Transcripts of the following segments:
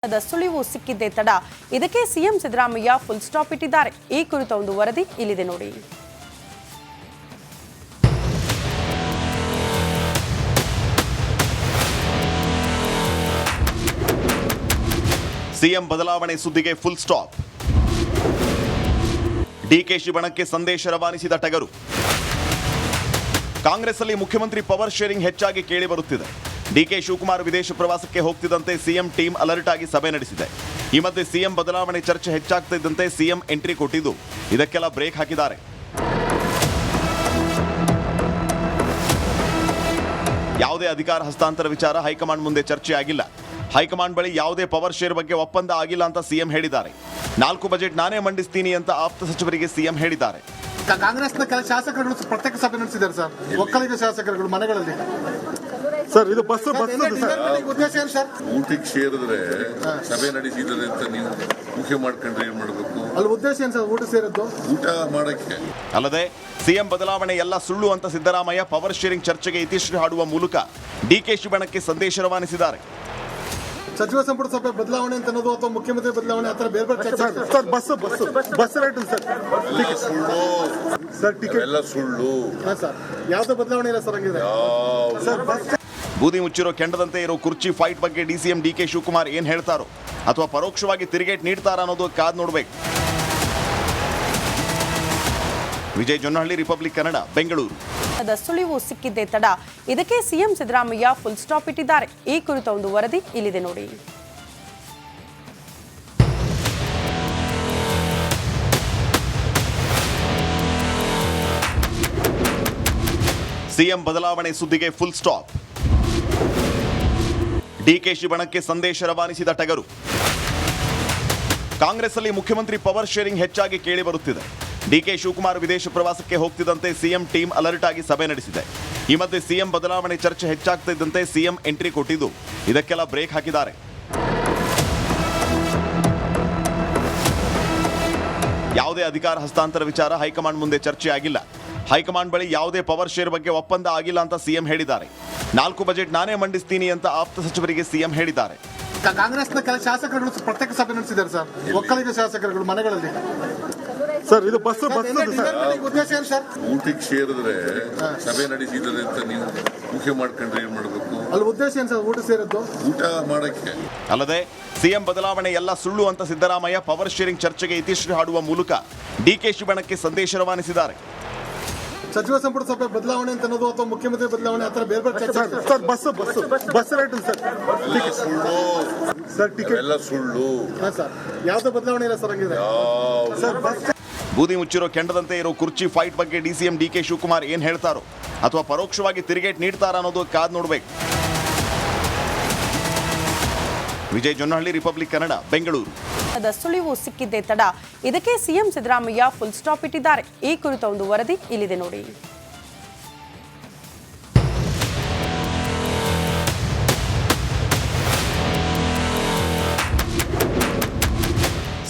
ಸುಳಿವು ಸಿಕ್ಕಿದ್ದೇ ತಡ ಇದಕ್ಕೆ ಸಿಎಂ ಸಿದ್ದರಾಮಯ್ಯ ಫುಲ್ ಸ್ಟಾಪ್ ಇಟ್ಟಿದ್ದಾರೆ. ಈ ಕುರಿತ ಒಂದು ವರದಿ ಇಲ್ಲಿದೆ ನೋಡಿ. ಸಿಎಂ ಬದಲಾವಣೆ ಸುದ್ದಿಗೆ ಫುಲ್ ಸ್ಟಾಪ್. ಡಿಕೆಶಿ ಬಣಕ್ಕೆ ಸಂದೇಶ ರವಾನಿಸಿದ ಟಗರು. ಕಾಂಗ್ರೆಸ್ ಅಲ್ಲಿ ಮುಖ್ಯಮಂತ್ರಿ ಪವರ್ ಶೇರಿಂಗ್ ಹೆಚ್ಚಾಗಿ ಕೇಳಿ ಬರುತ್ತಿದೆ. ಡಿಕೆ ಶಿವಕುಮಾರ್ ವಿದೇಶ ಪ್ರವಾಸಕ್ಕೆ ಹೋಗ್ತಿದ್ದಂತೆ ಸಿಎಂ ಟೀಮ್ ಅಲರ್ಟ್ ಆಗಿ ಸಭೆ ನಡೆಸಿದೆ. ಈ ಮಧ್ಯೆ ಸಿಎಂ ಬದಲಾವಣೆ ಚರ್ಚೆ ಹೆಚ್ಚಾಗ್ತಿದ್ದಂತೆ ಸಿಎಂ ಎಂಟ್ರಿ ಕೊಟ್ಟಿದ್ದು ಇದಕ್ಕೆಲ್ಲ ಬ್ರೇಕ್ ಹಾಕಿದ್ದಾರೆ. ಯಾವುದೇ ಅಧಿಕಾರ ಹಸ್ತಾಂತರ ವಿಚಾರ ಹೈಕಮಾಂಡ್ ಮುಂದೆ ಚರ್ಚೆ ಆಗಿಲ್ಲ. ಹೈಕಮಾಂಡ್ ಬಳಿ ಯಾವುದೇ ಪವರ್ ಶೇರ್ ಬಗ್ಗೆ ಒಪ್ಪಂದ ಆಗಿಲ್ಲ ಅಂತ ಸಿಎಂ ಹೇಳಿದ್ದಾರೆ. 4 ಬಜೆಟ್ ನಾನೇ ಮಂಡಿಸ್ತೀನಿ ಅಂತ ಆಪ್ತ ಸಚಿವರಿಗೆ ಸಿಎಂ ಹೇಳಿದ್ದಾರೆ. ಕಾಂಗ್ರೆಸ್ನ ಕೆಲ ಶಾಸಕರುಗಳು ಪ್ರತ್ಯೇಕ ಸಭೆ ನಡೆಸಿದ್ದಾರೆ ಸರ್. ಒಕ್ಕಲಿಗ ಶಾಸಕರುಗಳು ಮನೆಗಳಲ್ಲಿ ಸರ್ ಇದು ಬಸ್ ಉದ್ದೇಶ ಏನು ಸರ್? ಊಟಕ್ಕೆ ಸೇರಿದ್ರೆ ಸಭೆ ನಡೆಸಿದ್ರೆ ಅಂತ ನೀವು ಮುಖ್ಯ ಮಾಡ್ಕೊಂಡ್ರೆ ಏನ್ ಮಾಡಬೇಕು? ಅಲ್ಲಿ ಉದ್ದೇಶ ಏನು ಸರ್? ಊಟ ಸೇರಿದ್ದು ಊಟ ಮಾಡಕ್ಕೆ. ಅಲ್ಲದೆ ಸಿಎಂ ಬದಲಾವಣೆ ಎಲ್ಲ ಸುಳ್ಳು ಅಂತ ಸಿದ್ದರಾಮಯ್ಯ ಪವರ್ ಶೇರಿಂಗ್ ಚರ್ಚೆಗೆ ಇತಿಶ್ರೀ ಹಾಡುವ ಮೂಲಕ ಡಿಕೆಶಿ ಬಣಕ್ಕೆ ಸಂದೇಶ ರವಾನಿಸಿದ್ದಾರೆ. ಸಚಿವ ಸಂಪುಟ ಸಭೆ ಬದಲಾವಣೆ ಅಂತ ಅನ್ನೋದು ಅಥವಾ ಮುಖ್ಯಮಂತ್ರಿ ಬದಲಾವಣೆ ಆ ಥರ ಬೇರೆ ಬೇರೆ ಚರ್ಚೆ ಸರ್ ಬಸ್ ರೇಟ್ ಸುಳ್ಳು ಸರ್ ಟಿಕೆಟ್ ಎಲ್ಲ ಸುಳ್ಳು. ಹಾಂ ಸರ್, ಯಾವುದೇ ಬದಲಾವಣೆ ಇಲ್ಲ ಸರ್. ಹಂಗಿದ್ರೆ ಸರ್ ಬಸ್ ಬೂದಿ ಮುಚ್ಚಿರೋ ಕೆಂಡದಂತೆ ಇರೋ ಕುರ್ಚಿ ಫೈಟ್ ಬಗ್ಗೆ ಡಿಸಿಎಂ ಡಿಕೆ ಶಿವಕುಮಾರ್ ಏನ್ ಹೇಳ್ತಾರೋ ಅಥವಾ ಪರೋಕ್ಷವಾಗಿ ತಿರುಗೇಟ್ ನೀಡ್ತಾರಾ ಅನ್ನೋದು ಕಾದ್ ನೋಡ್ಬೇಕು. ವಿಜಯ್ ಜೊನ್ನಹಳ್ಳಿ, ರಿಪಬ್ಲಿಕ್ ಕನ್ನಡ, ಬೆಂಗಳೂರು. ಸುಳಿವು ಸಿಕ್ಕಿದ್ದೇ ತಡ ಇದಕ್ಕೆ ಸಿಎಂ ಸಿದ್ದರಾಮಯ್ಯ ಫುಲ್ ಸ್ಟಾಪ್ ಇಟ್ಟಿದ್ದಾರೆ. ಈ ಕುರಿತ ಒಂದು ವರದಿ ಇಲ್ಲಿದೆ ನೋಡಿ. ಸಿಎಂ ಬದಲಾವಣೆ ಸುದ್ದಿಗೆ ಫುಲ್ ಸ್ಟಾಪ್. ಡಿಕೆಶಿ ಬಣಕ್ಕೆ ಸಂದೇಶ ರವಾನಿಸಿದ ಟಗರು. ಕಾಂಗ್ರೆಸ್ ಅಲ್ಲಿ ಮುಖ್ಯಮಂತ್ರಿ ಪವರ್ ಶೇರಿಂಗ್ ಹೆಚ್ಚಾಗಿ ಕೇಳಿ ಬರುತ್ತಿದೆ. ಡಿಕೆ ಶಿವಕುಮಾರ್ ವಿದೇಶ ಪ್ರವಾಸಕ್ಕೆ ಹೋಗ್ತಿದ್ದಂತೆ ಸಿಎಂ ಟೀಮ್ ಅಲರ್ಟ್ ಆಗಿ ಸಭೆ ನಡೆಸಿದೆ. ಈ ಮಧ್ಯೆ ಸಿಎಂ ಬದಲಾವಣೆ ಚರ್ಚೆ ಹೆಚ್ಚಾಗ್ತಿದ್ದಂತೆ ಸಿಎಂ ಎಂಟ್ರಿ ಕೊಟ್ಟಿದ್ದು ಇದಕ್ಕೆಲ್ಲ ಬ್ರೇಕ್ ಹಾಕಿದ್ದಾರೆ. ಯಾವುದೇ ಅಧಿಕಾರ ಹಸ್ತಾಂತರ ವಿಚಾರ ಹೈಕಮಾಂಡ್ ಮುಂದೆ ಚರ್ಚೆ ಆಗಿಲ್ಲ. ಹೈಕಮಾಂಡ್ ಬಳಿ ಯಾವುದೇ ಪವರ್ ಶೇರ್ ಬಗ್ಗೆ ಒಪ್ಪಂದ ಆಗಿಲ್ಲ ಅಂತ ಸಿಎಂ ಹೇಳಿದ್ದಾರೆ. 4 ಬಜೆಟ್ ನಾನೇ ಮಂಡಿಸ್ತೀನಿ ಅಂತ ಆಪ್ತ ಸಚಿವರಿಗೆ ಸಿಎಂ ಹೇಳಿದ್ದಾರೆ. ಕಾಂಗ್ರೆಸ್ನ ಕೆಲ ಶಾಸಕರುಗಳು ಪ್ರತ್ಯೇಕ ಸಭೆ ನಡೆಸಿದ್ದಾರೆ ಸರ್. ಒಕ್ಕಲಿಗ ಶಾಸಕರುಗಳು ಮನೆಗಳಲ್ಲಿ ಸರ್ ಇದು ಬಸ್ ಉದ್ದೇಶ ಏನು ಸರ್? ಊಟಕ್ಕೆ ಸೇರಿದ್ರೆ ಸಭೆ ನಡೆಸಿದ್ರೆ ಅಂತ ನೀವು ಮುಖ್ಯ ಮಾಡ್ಕೊಂಡ್ರೆ ಏನ್ ಮಾಡಬೇಕು? ಅಲ್ಲಿ ಉದ್ದೇಶ ಏನು ಸರ್? ಊಟ ಸೇರಿದ್ದು ಊಟ ಮಾಡಕ್ಕೆ. ಅಲ್ಲದೆ ಸಿಎಂ ಬದಲಾವಣೆ ಎಲ್ಲ ಸುಳ್ಳು ಅಂತ ಸಿದ್ದರಾಮಯ್ಯ ಪವರ್ ಶೇರಿಂಗ್ ಚರ್ಚೆಗೆ ಇತಿಶ್ರೀ ಹಾಡುವ ಮೂಲಕ ಡಿಕೆಶಿ ಬಣಕ್ಕೆ ಸಂದೇಶ ರವಾನಿಸಿದ್ದಾರೆ. ಸಚಿವ ಸಂಪುಟ ಸಭೆ ಬದಲಾವಣೆ ಅಂತ ಅನ್ನೋದು ಅಥವಾ ಮುಖ್ಯಮಂತ್ರಿ ಬದಲಾವಣೆ ಆ ಥರ ಬೇರೆ ಬೇರೆ ಚರ್ಚೆ ಸರ್ ಬಸ್ ರೇಟ್ ಸುಳ್ಳು ಸರ್ ಟಿಕೆಟ್ ಎಲ್ಲ ಸುಳ್ಳು. ಹಾಂ ಸರ್, ಯಾವುದೇ ಬದಲಾವಣೆ ಇಲ್ಲ ಸರ್. ಹಂಗಿದ್ರೆ ಸರ್ ಬಸ್ ಬೂದಿ ಮುಚ್ಚಿರೋ ಕೆಂಡದಂತೆ ಇರೋ ಕುರ್ಚಿ ಫೈಟ್ ಬಗ್ಗೆ ಡಿಸಿಎಂ ಡಿಕೆ ಶಿವಕುಮಾರ್ ಏನ್ ಹೇಳ್ತಾರೋ ಅಥವಾ ಪರೋಕ್ಷವಾಗಿ ತಿರುಗೇಟ್ ನೀಡ್ತಾರಾ ಅನ್ನೋದು ಕಾದ್ ನೋಡ್ಬೇಕು. ವಿಜಯ್ ಜೊನ್ನಹಳ್ಳಿ, ರಿಪಬ್ಲಿಕ್ ಕನ್ನಡ, ಬೆಂಗಳೂರು. ಸುಳಿವು ಸಿಕ್ಕಿದ್ದೇ ತಡ ಇದಕ್ಕೆ ಸಿಎಂ ಸಿದ್ದರಾಮಯ್ಯ ಫುಲ್ ಸ್ಟಾಪ್ ಇಟ್ಟಿದ್ದಾರೆ. ಈ ಕುರಿತ ಒಂದು ವರದಿ ಇಲ್ಲಿದೆ ನೋಡಿ.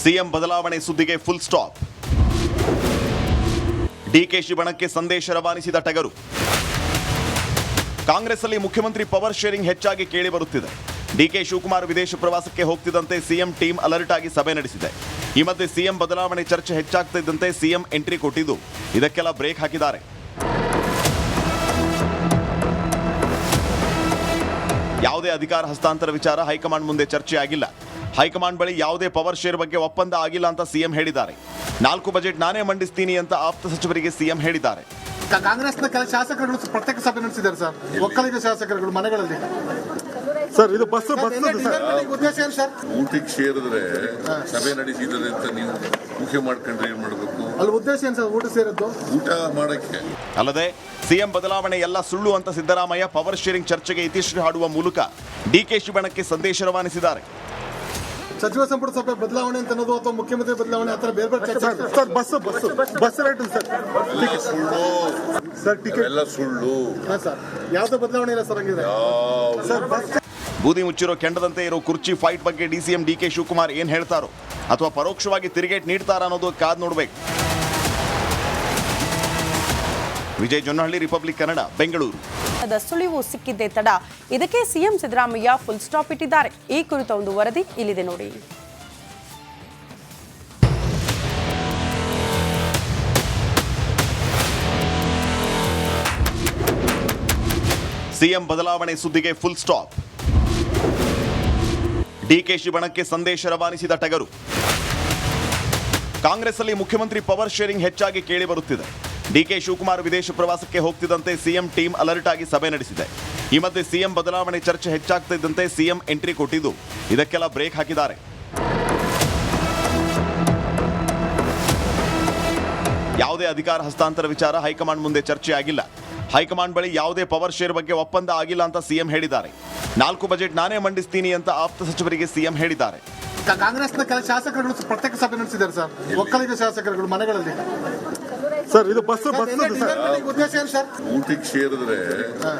ಸಿಎಂ ಬದಲಾವಣೆ ಸುದ್ದಿಗೆ ಫುಲ್ ಸ್ಟಾಪ್. ಡಿಕೆಶಿ ಬಣಕ್ಕೆ ಸಂದೇಶ ರವಾನಿಸಿದ ಟಗರು. ಕಾಂಗ್ರೆಸ್ ಅಲ್ಲಿ ಮುಖ್ಯಮಂತ್ರಿ ಪವರ್ ಶೇರಿಂಗ್ ಹೆಚ್ಚಾಗಿ ಕೇಳಿ ಬರುತ್ತಿದೆ. ಡಿಕೆ ಶಿವಕುಮಾರ್ ವಿದೇಶ ಪ್ರವಾಸಕ್ಕೆ ಹೋಗ್ತಿದ್ದಂತೆ ಸಿಎಂ ಟೀಮ್ ಅಲರ್ಟ್ ಆಗಿ ಸಭೆ ನಡೆಸಿದೆ. ಈ ಮಧ್ಯೆ ಸಿಎಂ ಬದಲಾವಣೆ ಚರ್ಚೆ ಹೆಚ್ಚಾಗ್ತಿದ್ದಂತೆ ಸಿಎಂ ಎಂಟ್ರಿ ಕೊಟ್ಟಿದ್ದು ಇದಕ್ಕೆಲ್ಲ ಬ್ರೇಕ್ ಹಾಕಿದ್ದಾರೆ. ಯಾವುದೇ ಅಧಿಕಾರ ಹಸ್ತಾಂತರ ವಿಚಾರ ಹೈಕಮಾಂಡ್ ಮುಂದೆ ಚರ್ಚೆ ಆಗಿಲ್ಲ. ಹೈಕಮಾಂಡ್ ಬಳಿ ಯಾವುದೇ ಪವರ್ ಶೇರ್ ಬಗ್ಗೆ ಒಪ್ಪಂದ ಆಗಿಲ್ಲ ಅಂತ ಸಿಎಂ ಹೇಳಿದ್ದಾರೆ. 4 ಬಜೆಟ್ ನಾನೇ ಮಂಡಿಸ್ತೀನಿ ಅಂತ ಆಪ್ತ ಸಚಿವರಿಗೆ ಸಿಎಂ ಹೇಳಿದ್ದಾರೆ. ಕಾಂಗ್ರೆಸ್ನ ಕೆಲ ಶಾಸಕರುಗಳು ಪ್ರತ್ಯೇಕ ಸಭೆ ನಡೆಸಿದ್ದಾರೆ ಸರ್. ಒಕ್ಕಲಿಗ ಶಾಸಕರುಗಳು ಮನೆಗಳಲ್ಲಿ ಸರ್ ಇದು ಬಸ್ ಉದ್ದೇಶ ಏನು ಸರ್? ಊಟಕ್ಕೆ ಸೇರಿದ್ರೆ ಸಭೆ ನಡೆಸಿದ್ರೆ ಅಂತ ನೀವು ಮುಖ್ಯ ಮಾಡ್ಕೊಂಡ್ರೆ ಏನ್ ಮಾಡಬೇಕು? ಅಲ್ಲಿ ಉದ್ದೇಶ ಏನು ಸರ್? ಊಟ ಸೇರಿದ್ದು ಊಟ ಮಾಡಕ್ಕೆ. ಅಲ್ಲದೆ ಸಿಎಂ ಬದಲಾವಣೆ ಎಲ್ಲ ಸುಳ್ಳು ಅಂತ ಸಿದ್ದರಾಮಯ್ಯ ಪವರ್ ಶೇರಿಂಗ್ ಚರ್ಚೆಗೆ ಇತಿಶ್ರೀ ಹಾಡುವ ಮೂಲಕ ಡಿಕೆಶಿ ಬಣಕ್ಕೆ ಸಂದೇಶ ರವಾನಿಸಿದ್ದಾರೆ. ಸಚಿವ ಸಂಪುಟ ಸಭೆ ಬದಲಾವಣೆ ಅಂತ ಅನ್ನೋದು ಅಥವಾ ಮುಖ್ಯಮಂತ್ರಿ ಬದಲಾವಣೆ ಆ ಥರ ಬೇರೆ ಬೇರೆ ಚರ್ಚೆ ಸರ್ ಬಸ್ ರೇಟ್ ಸುಳ್ಳು ಸರ್ ಟಿಕೆಟ್ ಎಲ್ಲ ಸುಳ್ಳು. ಹಾಂ ಸರ್, ಯಾವುದೇ ಬದಲಾವಣೆ ಇಲ್ಲ ಸರ್. ಹಂಗಿದ್ರೆ ಸರ್ ಬಸ್ ಬೂದಿ ಮುಚ್ಚಿರೋ ಕೆಂಡದಂತೆ ಇರೋ ಕುರ್ಚಿ ಫೈಟ್ ಬಗ್ಗೆ ಡಿಸಿಎಂ ಡಿಕೆ ಶಿವಕುಮಾರ್ ಏನ್ ಹೇಳ್ತಾರೋ ಅಥವಾ ಪರೋಕ್ಷವಾಗಿ ತಿರುಗೇಟ್ ನೀಡ್ತಾರಾ ಅನ್ನೋದು ಕಾದ್ ನೋಡ್ಬೇಕು. ವಿಜಯ್ ಜೊನ್ನಹಳ್ಳಿ, ರಿಪಬ್ಲಿಕ್ ಕನ್ನಡ, ಬೆಂಗಳೂರು. ಸುಳಿವು ಸಿಕ್ಕಿದ್ದೇ ತಡ ಇದಕ್ಕೆ ಸಿಎಂ ಸಿದ್ದರಾಮಯ್ಯ ಫುಲ್ ಸ್ಟಾಪ್ ಇಟ್ಟಿದ್ದಾರೆ. ಈ ಕುರಿತ ಒಂದು ವರದಿ ಇಲ್ಲಿದೆ ನೋಡಿ. ಸಿಎಂ ಬದಲಾವಣೆ ಸುದ್ದಿಗೆ ಫುಲ್ ಸ್ಟಾಪ್. ಡಿಕೆಶಿ ಬಣಕ್ಕೆ ಸಂದೇಶ ರವಾನಿಸಿದ ಟಗರು. ಕಾಂಗ್ರೆಸ್ ಅಲ್ಲಿ ಮುಖ್ಯಮಂತ್ರಿ ಪವರ್ ಶೇರಿಂಗ್ ಹೆಚ್ಚಾಗಿ ಕೇಳಿ ಬರುತ್ತಿದೆ. ಡಿಕೆ ಶಿವಕುಮಾರ್ ವಿದೇಶ ಪ್ರವಾಸಕ್ಕೆ ಹೋಗ್ತಿದ್ದಂತೆ ಸಿಎಂ ಟೀಮ್ ಅಲರ್ಟ್ ಆಗಿ ಸಭೆ ನಡೆಸಿದೆ. ಈ ಮಧ್ಯೆ ಸಿಎಂ ಬದಲಾವಣೆ ಚರ್ಚೆ ಹೆಚ್ಚಾಗ್ತಿದ್ದಂತೆ ಸಿಎಂ ಎಂಟ್ರಿ ಕೊಟ್ಟಿದ್ದು ಇದಕ್ಕೆಲ್ಲ ಬ್ರೇಕ್ ಹಾಕಿದ್ದಾರೆ. ಯಾವುದೇ ಅಧಿಕಾರ ಹಸ್ತಾಂತರ ವಿಚಾರ ಹೈಕಮಾಂಡ್ ಮುಂದೆ ಚರ್ಚೆ ಆಗಿಲ್ಲ. ಹೈಕಮಾಂಡ್ ಬಳಿ ಯಾವುದೇ ಪವರ್ ಶೇರ್ ಬಗ್ಗೆ ಒಪ್ಪಂದ ಆಗಿಲ್ಲ ಅಂತ ಸಿಎಂ ಹೇಳಿದ್ದಾರೆ. 4 ಬಜೆಟ್ ನಾನೇ ಮಂಡಿಸ್ತೀನಿ ಅಂತ ಆಪ್ತ ಸಚಿವರಿಗೆ ಸಿಎಂ ಹೇಳಿದ್ದಾರೆ. ಕಾಂಗ್ರೆಸ್ನ ಕೆಲ ಶಾಸಕರುಗಳು ಪ್ರತ್ಯೇಕ ಸಭೆ ನಡೆಸಿದ್ದಾರೆ ಸರ್. ಒಕ್ಕಲಿಗ ಶಾಸಕರುಗಳು ಮನೆಗಳಲ್ಲಿ. ಸರ್ ಇದು ಬಸ್ ಉದ್ದೇಶ ಏನು ಸರ್? ಊಟಕ್ಕೆ ಸೇರಿದ್ರೆ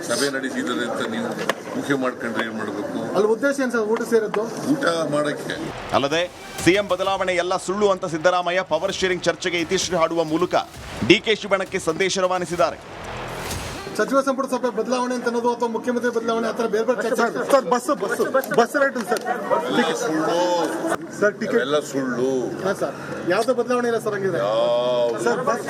ಸಭೆ ನಡೆಸಿದರೆ ಅಂತ ನೀವು ಮುಖ್ಯ ಮಾಡ್ಕೊಂಡ್ರೆ ಏನ್ ಮಾಡ್ಬೇಕು? ಅಲ್ಲಿ ಉದ್ದೇಶ ಏನು ಸರ್ ಊಟ ಸೇರಿದ್ದು? ಊಟ ಮಾಡಕ್ಕೆ. ಅಲ್ಲದೆ ಸಿಎಂ ಬದಲಾವಣೆ ಎಲ್ಲ ಸುಳ್ಳು ಅಂತ ಸಿದ್ದರಾಮಯ್ಯ ಪವರ್ ಶೇರಿಂಗ್ ಚರ್ಚೆಗೆ ಇತಿಶ್ರೀ ಹಾಡುವ ಮೂಲಕ ಡಿಕೆಶಿ ಬಣಕ್ಕೆ ಸಂದೇಶ ರವಾನಿಸಿದ್ದಾರೆ. ಸಚಿವ ಸಂಪುಟ ಸಭೆ ಬದಲಾವಣೆ ಅಂತ ಅನ್ನೋದು ಅಥವಾ ಮುಖ್ಯಮಂತ್ರಿ ಬದಲಾವಣೆ ಆ ಥರ ಬೇರೆ ಬೇರೆ ಚರ್ಚೆ. ಸರ್ ಬಸ್ ರೇಟ್ ಸುಳ್ಳು ಸರ್ ಟಿಕೆಟ್ ಎಲ್ಲ ಸುಳ್ಳು. ಹಾಂ ಸರ್, ಯಾವುದೇ ಬದಲಾವಣೆ ಇಲ್ಲ ಸರ್. ಹಂಗಿದ್ರೆ ಸರ್ ಬಸ್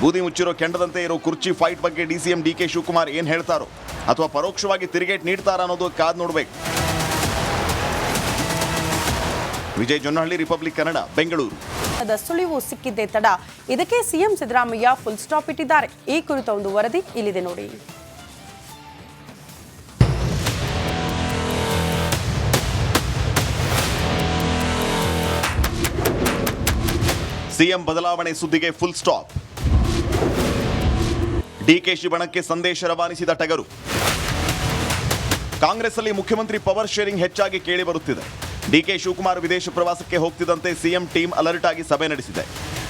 ಬೂದಿ ಮುಚ್ಚಿರೋ ಕೆಂಡದಂತೆ ಇರೋ ಕುರ್ಚಿ ಫೈಟ್ ಬಗ್ಗೆ ಡಿಸಿಎಂ ಡಿಕೆ ಶಿವಕುಮಾರ್ ಏನ್ ಹೇಳ್ತಾರೋ ಅಥವಾ ಪರೋಕ್ಷವಾಗಿ ತಿರುಗೇಟ್ ನೀಡ್ತಾರ ಅನ್ನೋದು ಕಾದ್ ನೋಡ್ಬೇಕು. ವಿಜಯ್ ಜೊನ್ನಹಳ್ಳಿ, ರಿಪಬ್ಲಿಕ್ ಕನ್ನಡ, ಬೆಂಗಳೂರು. ಸುಳಿವು ಸಿಕ್ಕಿದ್ದೇ ತಡ ಇದಕ್ಕೆ ಸಿಎಂ ಸಿದ್ದರಾಮಯ್ಯ ಫುಲ್ ಸ್ಟಾಪ್ ಇಟ್ಟಿದ್ದಾರೆ. ಈ ಕುರಿತ ಒಂದು ವರದಿ ಇಲ್ಲಿದೆ ನೋಡಿ. ಸಿಎಂ ಬದಲಾವಣೆ ಸುದ್ದಿಗೆ ಫುಲ್ ಸ್ಟಾಪ್. ಡಿಕೆಶಿ ಬಣಕ್ಕೆ ಸಂದೇಶ ರವಾನಿಸಿದ ಟಗರು. ಕಾಂಗ್ರೆಸ್ ಅಲ್ಲಿ ಮುಖ್ಯಮಂತ್ರಿ ಪವರ್ ಶೇರಿಂಗ್ ಹೆಚ್ಚಾಗಿ ಕೇಳಿ ಬರುತ್ತಿದೆ. ಡಿಕೆ ಶಿವಕುಮಾರ್ ವಿದೇಶ ಪ್ರವಾಸಕ್ಕೆ ಹೋಗ್ತಿದ್ದಂತೆ ಸಿಎಂ ಟೀಮ್ ಅಲರ್ಟ್ ಆಗಿ ಸಭೆ ನಡೆಸಿದೆ.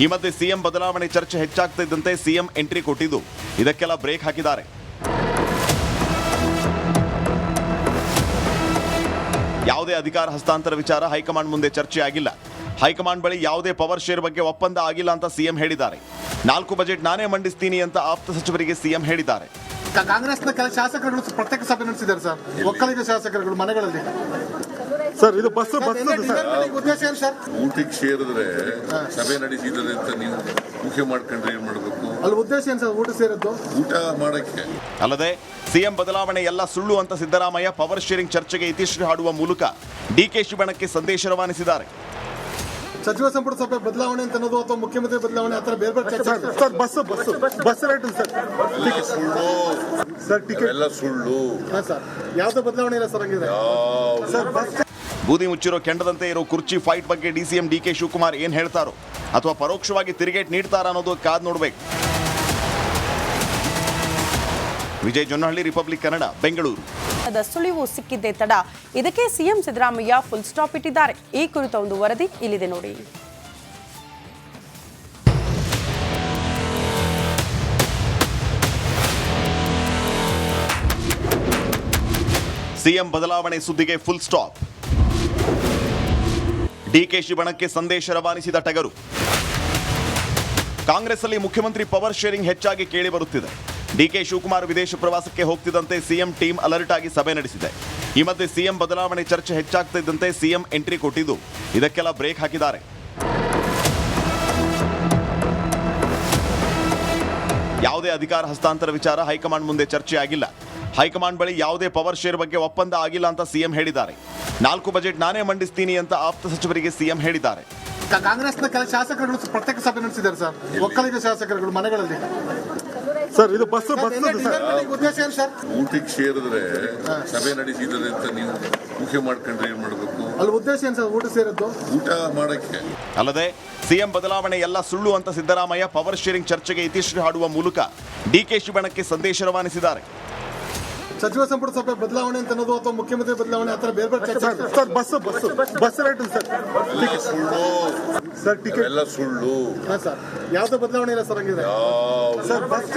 ಈ ಮಧ್ಯೆ ಸಿಎಂ ಬದಲಾವಣೆ ಚರ್ಚೆ ಹೆಚ್ಚಾಗ್ತಿದ್ದಂತೆ ಸಿಎಂ ಎಂಟ್ರಿ ಕೊಟ್ಟಿದ್ದು ಇದಕ್ಕೆಲ್ಲ ಬ್ರೇಕ್ ಹಾಕಿದ್ದಾರೆ. ಯಾವುದೇ ಅಧಿಕಾರ ಹಸ್ತಾಂತರ ವಿಚಾರ ಹೈಕಮಾಂಡ್ ಮುಂದೆ ಚರ್ಚೆ ಆಗಿಲ್ಲ. ಹೈಕಮಾಂಡ್ ಬಳಿ ಯಾವುದೇ ಪವರ್ ಶೇರ್ ಬಗ್ಗೆ ಒಪ್ಪಂದ ಆಗಿಲ್ಲ ಅಂತ ಸಿಎಂ ಹೇಳಿದ್ದಾರೆ. 4 ಬಜೆಟ್ ನಾನೇ ಮಂಡಿಸ್ತೀನಿ ಅಂತ ಆಪ್ತ ಸಚಿವರಿಗೆ ಸಿಎಂ ಹೇಳಿದ್ದಾರೆ. ಕಾಂಗ್ರೆಸ್ನ ಕೆಲ ಶಾಸಕರುಗಳು ಪ್ರತ್ಯೇಕ ಸಭೆ ನಡೆಸಿದ್ದಾರೆ ಸರ್. ಒಕ್ಕಲಿಗ ಶಾಸಕರುಗಳು ಮನೆಗಳಲ್ಲಿ. ಸರ್ ಇದು ಬಸ್ ಉದ್ದೇಶ ಏನು ಸರ್? ಊಟಕ್ಕೆ ಸೇರಿದ್ರೆ ಸಭೆ ನಡೆಸಿದರೆ ಅಂತ ನೀವು ಮುಖ್ಯ ಮಾಡ್ಕೊಂಡ್ರೆ ಏನ್ ಮಾಡ್ಬೇಕು? ಅಲ್ಲಿ ಉದ್ದೇಶ ಏನು ಸರ್ ಊಟ ಸೇರಿದ್ದು? ಊಟ ಮಾಡಕ್ಕೆ. ಅಲ್ಲದೆ ಸಿಎಂ ಬದಲಾವಣೆ ಎಲ್ಲ ಸುಳ್ಳು ಅಂತ ಸಿದ್ದರಾಮಯ್ಯ ಪವರ್ ಶೇರಿಂಗ್ ಚರ್ಚೆಗೆ ಇತಿಶ್ರೀ ಹಾಡುವ ಮೂಲಕ ಡಿಕೆಶಿ ಬಣಕ್ಕೆ ಸಂದೇಶ ರವಾನಿಸಿದ್ದಾರೆ. ಸಚಿವ ಸಂಪುಟ ಸಭೆ ಬದಲಾವಣೆ ಅಂತ ಅನ್ನೋದು ಅಥವಾ ಮುಖ್ಯಮಂತ್ರಿ ಬದಲಾವಣೆ ಆ ಥರ ಬೇರೆ ಬೇರೆ ಚರ್ಚೆ. ಸರ್ ಬಸ್ ರೇಟ್ ಸುಳ್ಳು ಸರ್ ಟಿಕೆಟ್ ಎಲ್ಲ ಸುಳ್ಳು. ಹಾಂ ಸರ್, ಯಾವುದೇ ಬದಲಾವಣೆ ಇಲ್ಲ ಸರ್. ಹಂಗಿದ್ರೆ ಸರ್ ಬಸ್ ಬೂದಿ ಮುಚ್ಚಿರೋ ಕೆಂಡದಂತೆ ಇರೋ ಕುರ್ಚಿ ಫೈಟ್ ಬಗ್ಗೆ ಡಿಸಿಎಂ ಡಿಕೆ ಶಿವಕುಮಾರ್ ಏನ್ ಹೇಳ್ತಾರೋ ಅಥವಾ ಪರೋಕ್ಷವಾಗಿ ತಿರುಗೇಟ್ ನೀಡ್ತಾರ ಅನ್ನೋದು ಕಾದ್ ನೋಡ್ಬೇಕು. ವಿಜಯ್ ಜೊನ್ನಹಳ್ಳಿ, ರಿಪಬ್ಲಿಕ್ ಕನ್ನಡ, ಬೆಂಗಳೂರು. ಸುಳಿವು ಸಿಕ್ಕಿದ್ದೇ ತಡ ಇದಕ್ಕೆ ಸಿಎಂ ಸಿದ್ದರಾಮಯ್ಯ ಫುಲ್ ಸ್ಟಾಪ್ ಇಟ್ಟಿದ್ದಾರೆ. ಈ ಕುರಿತ ಒಂದು ವರದಿ ಇಲ್ಲಿದೆ ನೋಡಿ. ಸಿಎಂ ಬದಲಾವಣೆ ಸುದ್ದಿಗೆ ಫುಲ್ ಸ್ಟಾಪ್. ಡಿಕೆಶಿ ಬಣಕ್ಕೆ ಸಂದೇಶ ರವಾನಿಸಿದ ಟಗರು. ಕಾಂಗ್ರೆಸ್ ಅಲ್ಲಿ ಮುಖ್ಯಮಂತ್ರಿ ಪವರ್ ಶೇರಿಂಗ್ ಹೆಚ್ಚಾಗಿ ಕೇಳಿ ಬರುತ್ತಿದೆ. ಡಿಕೆ ಶಿವಕುಮಾರ್ ವಿದೇಶ ಪ್ರವಾಸಕ್ಕೆ ಹೋಗ್ತಿದ್ದಂತೆ ಸಿಎಂ ಟೀಮ್ ಅಲರ್ಟ್ ಆಗಿ ಸಭೆ ನಡೆಸಿದೆ. ಈ ಮಧ್ಯೆ ಸಿಎಂ ಬದಲಾವಣೆ ಚರ್ಚೆ ಹೆಚ್ಚಾಗ್ತಿದ್ದಂತೆ ಸಿಎಂ ಎಂಟ್ರಿ ಕೊಟ್ಟಿದ್ದು ಇದಕ್ಕೆಲ್ಲ ಬ್ರೇಕ್ ಹಾಕಿದ್ದಾರೆ. ಯಾವುದೇ ಅಧಿಕಾರ ಹಸ್ತಾಂತರ ವಿಚಾರ ಹೈಕಮಾಂಡ್ ಮುಂದೆ ಚರ್ಚೆ ಆಗಿಲ್ಲ. ಹೈಕಮಾಂಡ್ ಬಳಿ ಯಾವುದೇ ಪವರ್ ಶೇರ್ ಬಗ್ಗೆ ಒಪ್ಪಂದ ಆಗಿಲ್ಲ ಅಂತ ಸಿಎಂ ಹೇಳಿದ್ದಾರೆ. 4 ಬಜೆಟ್ ನಾನೇ ಮಂಡಿಸ್ತೀನಿ ಅಂತ ಆಪ್ತ ಸಚಿವರಿಗೆ ಸಿಎಂ ಹೇಳಿದ್ದಾರೆ. ಕಾಂಗ್ರೆಸ್ನ ಕೆಲ ಶಾಸಕರುಗಳು ಪ್ರತ್ಯೇಕ ಸಭೆ ನಡೆಸಿದ್ದಾರೆ ಸರ್. ಒಕ್ಕಲಿಗ ಶಾಸಕರುಗಳು ಮನೆಗಳಲ್ಲಿ. ಸರ್ ಇದು ಬಸ್ ಉದ್ದೇಶ ಏನು ಸರ್? ಊಟಕ್ಕೆ ಸೇರಿದ್ರೆ ಸಭೆ ನಡೆಸಿದರೆ ಅಂತ ನೀವು ಮುಖ್ಯ ಮಾಡ್ಕೊಂಡ್ರೆ ಏನ್ ಮಾಡ್ಬೇಕು? ಅಲ್ಲಿ ಉದ್ದೇಶ ಏನು ಸರ್ ಊಟ ಸೇರಿದ್ದು? ಊಟ ಮಾಡಕ್ಕೆ. ಅಲ್ಲದೆ ಸಿಎಂ ಬದಲಾವಣೆ ಎಲ್ಲ ಸುಳ್ಳು ಅಂತ ಸಿದ್ದರಾಮಯ್ಯ ಪವರ್ ಶೇರಿಂಗ್ ಚರ್ಚೆಗೆ ಇತಿಶ್ರೀ ಹಾಡುವ ಮೂಲಕ ಡಿಕೆಶಿ ಬಣಕ್ಕೆ ಸಂದೇಶ ರವಾನಿಸಿದ್ದಾರೆ. ಸಚಿವ ಸಂಪುಟ ಸಭೆ ಬದಲಾವಣೆ ಅಂತ ಅನ್ನೋದು ಅಥವಾ ಮುಖ್ಯಮಂತ್ರಿ ಬದಲಾವಣೆ ಆ ಥರ ಬೇರೆ ಬೇರೆ ಚರ್ಚೆ. ಸರ್ ಬಸ್ ರೇಟ್ ಸುಳ್ಳು ಸರ್ ಟಿಕೆಟ್ ಎಲ್ಲ ಸುಳ್ಳು. ಹಾಂ ಸರ್, ಯಾವುದೇ ಬದಲಾವಣೆ ಇಲ್ಲ ಸರ್. ಹಂಗಿದ್ರೆ ಸರ್ ಬಸ್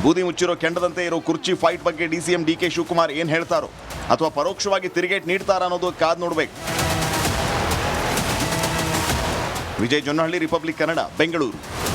ಬೂದಿ ಮುಚ್ಚಿರೋ ಕೆಂಡದಂತೆ ಇರೋ ಕುರ್ಚಿ ಫೈಟ್ ಬಗ್ಗೆ ಡಿಸಿಎಂ ಡಿಕೆ ಶಿವಕುಮಾರ್ ಏನ್ ಹೇಳ್ತಾರೋ ಅಥವಾ ಪರೋಕ್ಷವಾಗಿ ತಿರುಗೇಟ್ ನೀಡ್ತಾರ ಅನ್ನೋದು ಕಾದ್ ನೋಡ್ಬೇಕು. ವಿಜಯ್ ಜೊನ್ನಹಳ್ಳಿ, ರಿಪಬ್ಲಿಕ್ ಕನ್ನಡ, ಬೆಂಗಳೂರು.